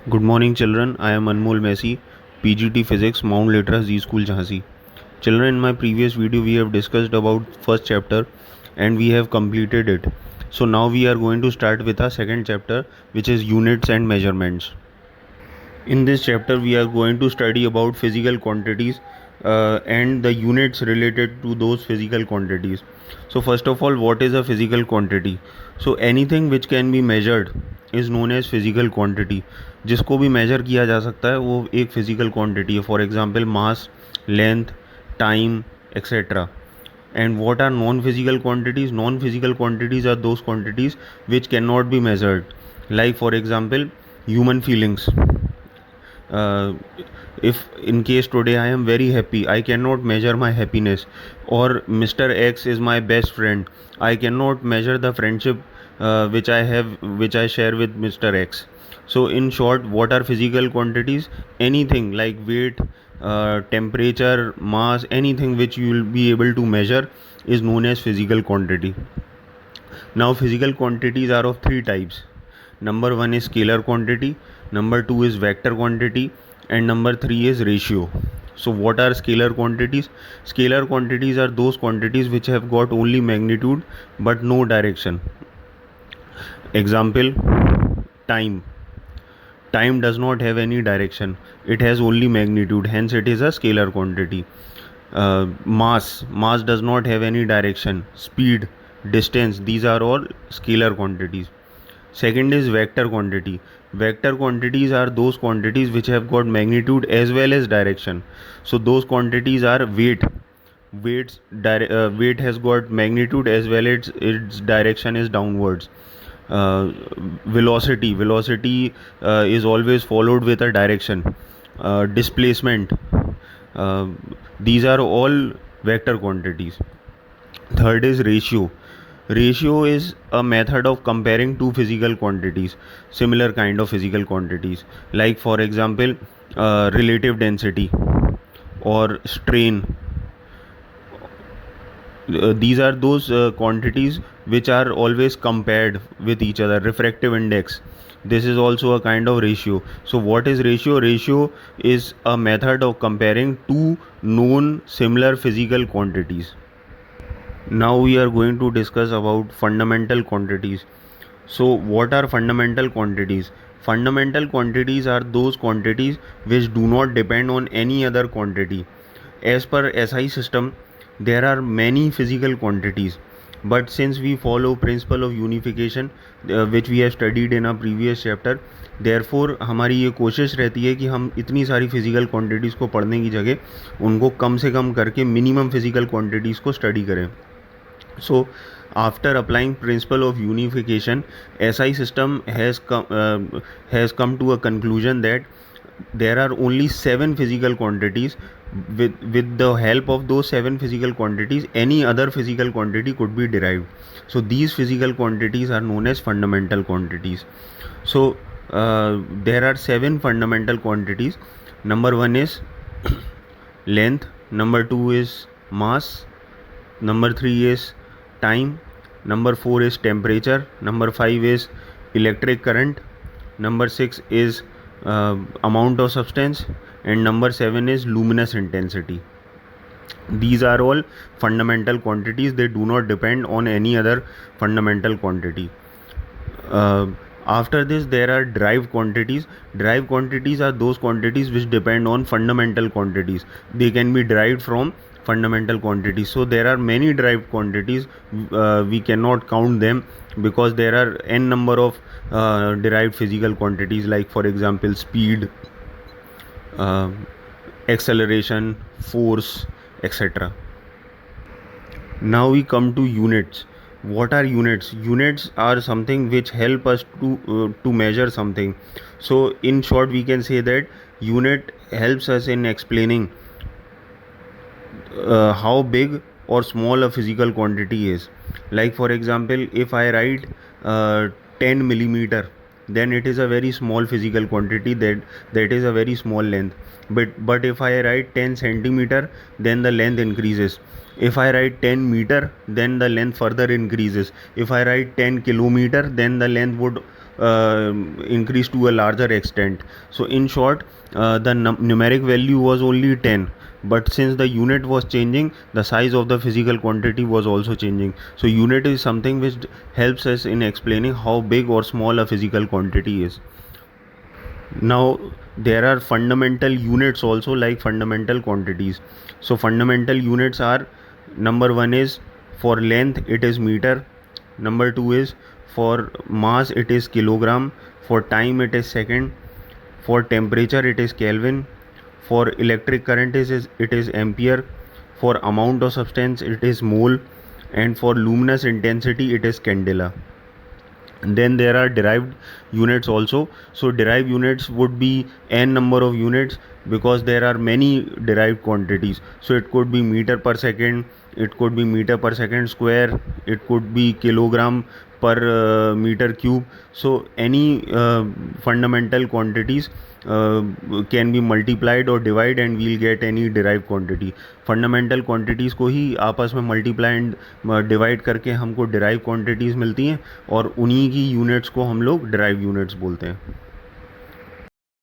Good morning, children. I am Anmol Messi, PGT Physics, Mount Litera Z School, Jhansi. Children, in my previous video, we have discussed about first chapter and we have completed it. So now we are going to start with our second chapter, which is units and measurements. In this chapter, we are going to study about physical quantities and the units related to those physical quantities. So first of all, what is a physical quantity? So anything which can be measured is known as physical quantity. जिसको भी measure किया जा सकता है वो एक physical quantity है. For example, mass, length, time, etc. And what are non-physical quantities? Non-physical quantities are those quantities which cannot be measured. Like for example, human feelings. uh, if in case today I am very happy, I cannot measure my happiness. Or Mr. X is my best friend, I cannot measure the friendship which I share with Mr. X. So in short, what are physical quantities? Anything like weight, temperature, mass, anything which you will be able to measure is known as physical quantity. Now physical quantities are of three types. Number one is scalar quantity, number two is vector quantity, and number three is ratio. So what are scalar quantities? Scalar quantities are those quantities which have got only magnitude but no direction. Example, time. Time does not have any direction, it has only magnitude, hence it is a scalar quantity. Mass does not have any direction. Speed, distance, these are all scalar quantities. Second is vector quantity. Vector quantities are those quantities which have got magnitude as well as direction. So those quantities are weight. Weight has got magnitude as well as its direction is downwards. uh, Velocity is always followed with a direction. Displacement, uh, these are all vector quantities. Third is ratio. Ratio is a method of comparing two physical quantities, similar kind of physical quantities, like for example, relative density or strain. These are those quantities which are always compared with each other. Refractive index, this is also a kind of ratio. So what is ratio? Ratio is a method of comparing two known similar physical quantities. Now we are going to discuss about fundamental quantities. So what are fundamental quantities? Fundamental quantities are those quantities which do not depend on any other quantity. As per SI system, there are many physical quantities, but since we follow principle of unification, which we have studied in a previous chapter, therefore हमारी ये कोशिश रहती है कि हम इतनी सारी physical quantities को पढ़ने की जगह उनको कम से कम करके मिनिमम फिजिकल क्वांटिटीज़ को स्टडी करें. So, after applying principle of unification, SI system has come to a conclusion that there are only 7 physical quantities. With the help of those 7 physical quantities, any other physical quantity could be derived. So these physical quantities are known as fundamental quantities. So there are 7 fundamental quantities. Number 1 is length, number 2 is mass, number 3 is time, number 4 is temperature, number 5 is electric current, number 6 is amount of substance, and number 7 is luminous intensity. These are all fundamental quantities, they do not depend on any other fundamental quantity. After this, there are derived quantities. Derived quantities are those quantities which depend on fundamental quantities. They can be derived from fundamental quantities. So there are many derived quantities. We cannot count them because there are n number of derived physical quantities, like for example speed, uh, acceleration, force, etc. Now we come to units. What are units? Units are something which help us to measure something. So in short, we can say that unit helps us in explaining how big or small a physical quantity is. Like for example, if I write 10 millimeter, then it is a very small physical quantity, that is a very small length. But if I write 10 centimeter, then the length increases. If I write 10 meter, then the length further increases. If I write 10 kilometer, then the length would increase to a larger extent. So in short, the numeric value was only 10, but since the unit was changing, the size of the physical quantity was also changing. So unit is something which helps us in explaining how big or small a physical quantity is. Now there are fundamental units also, like fundamental quantities. So fundamental units are: number one is for length, it is meter; number two is for mass, it is kilogram; for time, it is second; for temperature, it is Kelvin; for electric current, it is ampere; for amount of substance, it is mole; and for luminous intensity, it is candela. Then there are derived units also. So derived units would be n number of units, because there are many derived quantities. So it could be meter per second, it could be meter per second square, it could be kilogram per meter cube. So any fundamental quantities uh, can be multiplied or divide, and we'll get any derived quantity. Fundamental quantities को ही आपस में multiply and divide करके हमको derive quantities मिलती हैं, और उन्हीं की यूनिट्स को हम लोग डिराइव यूनिट्स बोलते हैं.